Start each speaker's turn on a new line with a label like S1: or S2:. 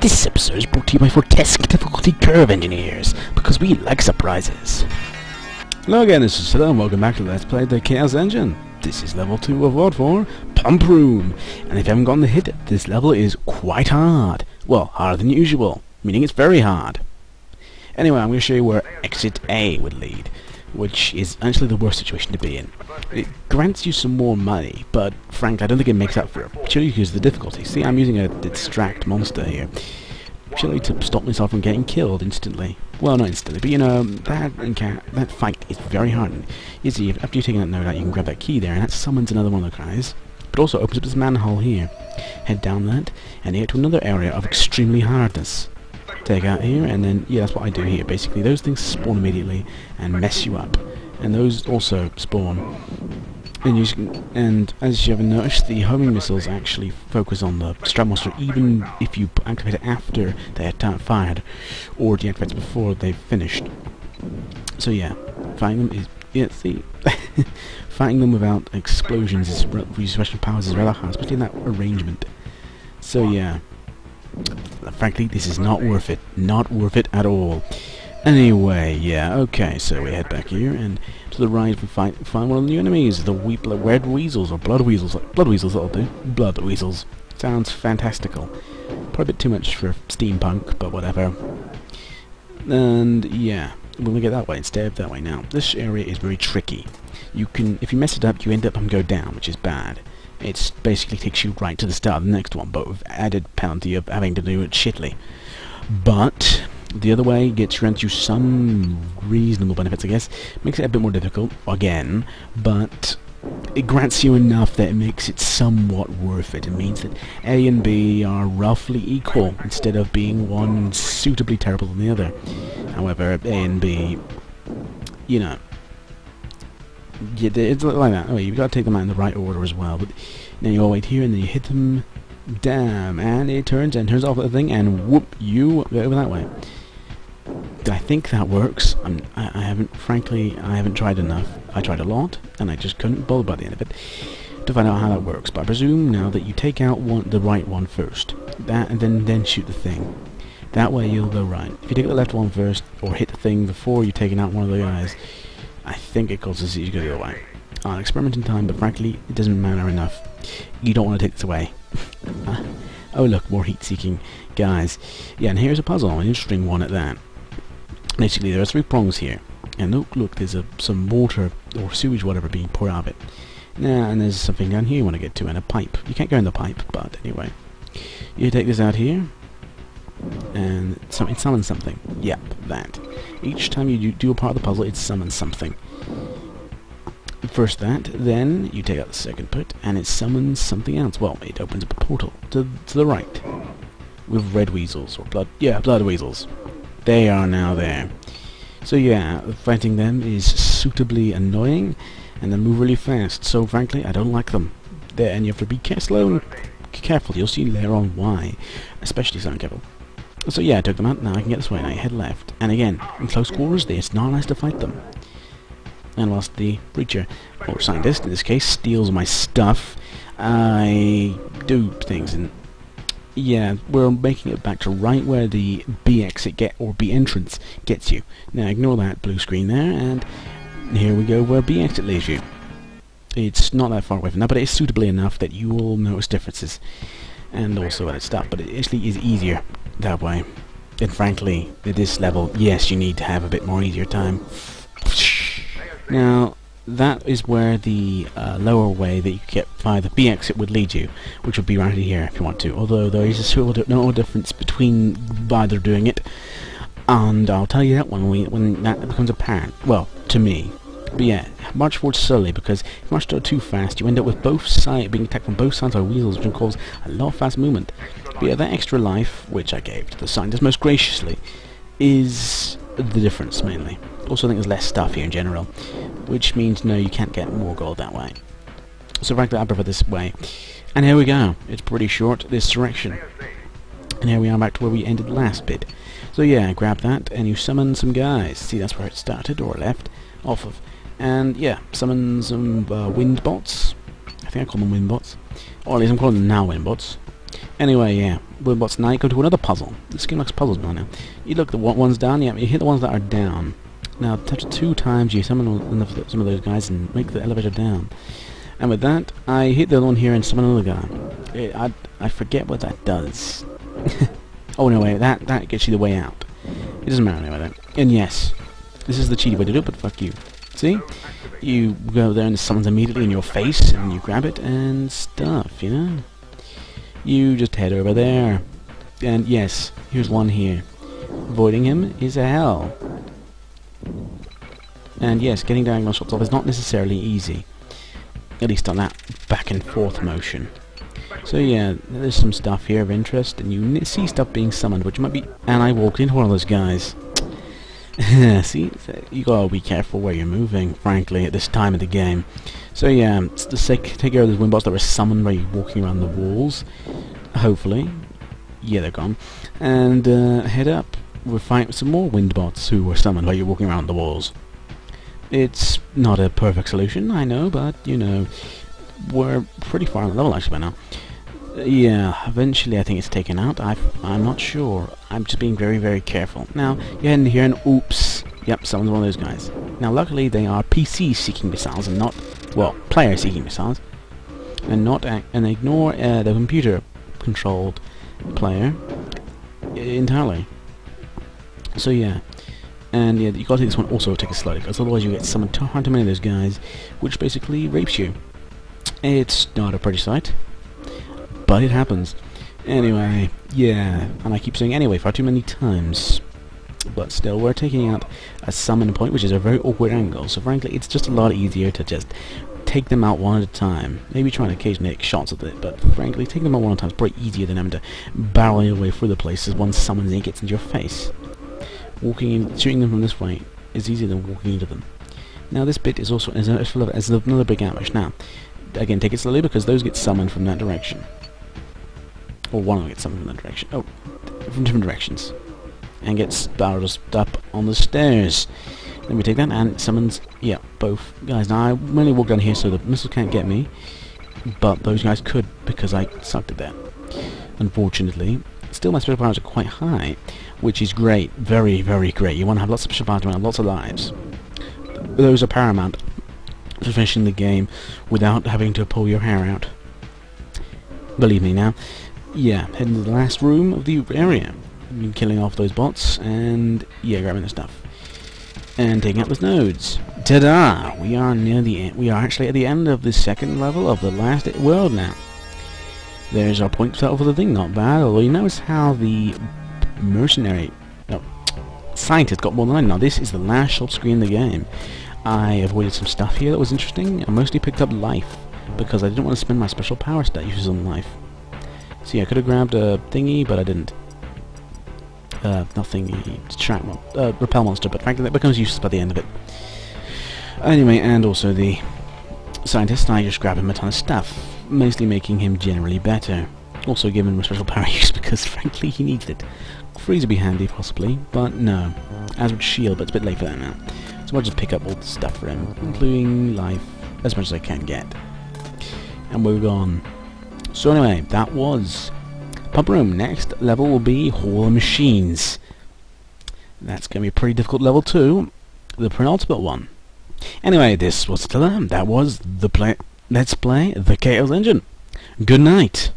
S1: This episode is brought to you by Fortesque Difficulty Curve Engineers, because we like surprises.
S2: Hello again, this is AttillaSA and welcome back to Let's Play the Chaos Engine. This is level 2 of what for? Pump Room. And if you haven't gotten the hit, this level is quite hard. Well, harder than usual, meaning it's very hard. Anyway, I'm going to show you where exit A would lead, which is actually the worst situation to be in. It grants you some more money, but frankly I don't think it makes up for it, purely because of the difficulty. See, I'm using a distract monster here, purely to stop myself from getting killed instantly. Well, not instantly, but you know, that fight is very hard. And you see, after you've taken that node out, you can grab that key there, and that summons another one of the guys, but also opens up this manhole here. Head down that, and you get to another area of extremely hardness. Take out here, and then, yeah, that's what I do here. Basically, those things spawn immediately and mess you up. And those also spawn. And as you haven't noticed, the homing missiles actually focus on the strap monster, even if you activate it after they are fired, or deactivate it before they've finished. So yeah, fighting them is, yeah, see, fighting them without explosions is special powers is rather hard, especially in that arrangement. So yeah, frankly, this is not worth it. Not worth it at all. Anyway, yeah, okay, so we head back here, and to the right we find one of the enemies, the red weasels, or blood weasels. Blood weasels, that'll do. Blood weasels. Sounds fantastical. Probably a bit too much for steampunk, but whatever. And, yeah, we're going to get that way instead of that way. Now, this area is very tricky. You can, if you mess it up, you end up and go down, which is bad. It basically takes you right to the start of the next one, but with added penalty of having to do it shittily. But the other way gets you some reasonable benefits, I guess. Makes it a bit more difficult, again, but it grants you enough that it makes it somewhat worth it. It means that A and B are roughly equal, instead of being one suitably terrible than the other. However, A and B, you know, yeah, it's like that. Oh, you've got to take them out in the right order as well. But then you all wait here, and then you hit them, damn, and it turns off the thing, and whoop, you go over that way. I think that works. I haven't tried enough. I tried a lot, and I just couldn't bother by the end of it to find out how that works. But I presume now that you take out the right one first, and then shoot the thing. That way you'll go right. If you take the left one first, or hit the thing before you've taken out one of the guys, I think it causes you to go the other way. I'll experiment in time, but frankly, it doesn't matter enough. You don't want to take this away. Oh look, more heat-seeking guys. Yeah, and here's a puzzle, an interesting one at that. Basically, there are 3 prongs here, and look, there's some water or sewage, whatever, being poured out of it. Now, and there's something down here you want to get to, and a pipe. You can't go in the pipe, but anyway, you take this out here, and it summons something. Yep, that. Each time you do a part of the puzzle, it summons something. First that, then you take out the second bit, and it summons something else. Well, it opens up a portal to the right, with red weasels, or blood weasels. They are now there. So yeah, fighting them is suitably annoying, and they move really fast, so frankly, I don't like them. There, and you have to be slow and careful. You'll see later on why, especially so careful. So yeah, I took them out, now I can get this way, now you head left. And again, in close quarters, it's not nice to fight them. And whilst the preacher, or scientist in this case, steals my stuff, I do things, and yeah, we're making it back to right where the B exit or B entrance gets you. Now ignore that blue screen there, and here we go where B exit leaves you. It's not that far away from that, but it is suitably enough that you will notice differences, and also other stuff, but it actually is easier that way. And frankly, at this level, yes, you need to have a bit more easier time. Now, that is where the lower way that you get via the B exit would lead you, which would be right here if you want to, although there is no difference between either doing it, and I'll tell you that when that becomes apparent, well, to me. But yeah, march forward slowly, because if you march too fast, you end up with both sides being attacked from both sides by weasels, which can cause a lot of fast movement. But yeah, that extra life, which I gave to the scientist most graciously, is the difference, mainly. Also, I think there's less stuff here in general, which means, no, you can't get more gold that way. So frankly, I prefer this way. And here we go. It's pretty short, this direction. And here we are back to where we ended last bit. So yeah, grab that, and you summon some guys. See, that's where it started, or left, off of. And yeah, summon some wind bots. I think I call them wind bots. Or at least I'm calling them now wind bots. Anyway, yeah, with what's now, you go to another puzzle. This game likes puzzles now. You look at the ones down, yeah, you hit the ones that are down. Now, touch it 2 times, you summon some of those guys and make the elevator down. And with that, I hit the other one here and summon another guy. I forget what that does. Oh no, wait, that gets you the way out. It doesn't matter anyway then. And yes, this is the cheaty way to do it, but fuck you. See? You go there and summons immediately in your face, and you grab it and stuff, you know? You just head over there. And yes, here's one here. Avoiding him is a hell. And yes, getting diagonal shots off is not necessarily easy. At least on that back and forth motion. So yeah, there's some stuff here of interest, and you see stuff being summoned, which might be... And I walked into one of those guys. See? You gotta be careful where you're moving, frankly, at this time of the game. So yeah, just take care of those windbots that were summoned by you walking around the walls. Hopefully. Yeah, they're gone. And head up. We'll fight some more windbots who were summoned by you walking around the walls. It's not a perfect solution, I know, but, you know, we're pretty far on the level actually by now. Yeah, eventually I think it's taken out. I'm not sure. I'm just being very, very careful. Now, you're in here and oops. Yep, someone's one of those guys. Now, luckily they are PC-seeking missiles and not, well, player-seeking missiles. And not, and ignore the computer-controlled player entirely. So yeah. And yeah, you gotta take this one also take it slowly, because otherwise you get summoned too many of those guys, which basically rapes you. It's not a pretty sight, but it happens. Anyway, yeah, and I keep saying anyway far too many times. But still, we're taking out a summon point, which is a very awkward angle, so frankly, it's just a lot easier to just take them out one at a time. Maybe try and occasionally take shots at it, but frankly, taking them out one at a time is probably easier than having to barrel your way through the place as one summons and it gets into your face. Walking in, shooting them from this way is easier than walking into them. Now this bit is also full of another big ambush. Now, again, take it slowly because those get summoned from that direction. Or one of them gets summoned from that direction. Oh, from different directions. And gets barreled up on the stairs. Let me take that and it summons, yeah, both guys. Now I mainly walk down here so the missiles can't get me, but those guys could because I sucked at that. Unfortunately. Still, my special powers are quite high, which is great. Very, very great. You want to have lots of special powers and lots of lives. Those are paramount for finishing the game without having to pull your hair out. Believe me now. Yeah, heading to the last room of the area. Killing off those bots, and yeah, grabbing the stuff. And taking out those nodes. Ta-da! We are near the end. We are actually at the end of the second level of the last world now. There's our point set for the thing, not bad, although you notice how the scientist got more than I. Now this is the last short screen in the game. I avoided some stuff here that was interesting. I mostly picked up life, because I didn't want to spend my special power statuses on life. See, I could have grabbed a thingy, but I didn't. Not thingy, repel monster, but frankly that becomes useless by the end of it. Anyway, and also the scientist, I just grabbed him a ton of stuff. Mostly making him generally better. Also give him a special power use because frankly he needs it. Freeze would be handy possibly, but no. As would shield, but it's a bit late for that now. So I'll just pick up all the stuff for him, including life, as much as I can get. And we're gone. So anyway, that was Pump Room. Next level will be Hall of Machines. That's going to be a pretty difficult level too. The penultimate one. Anyway, this was Attila. That was the Let's play the Chaos Engine. Good night.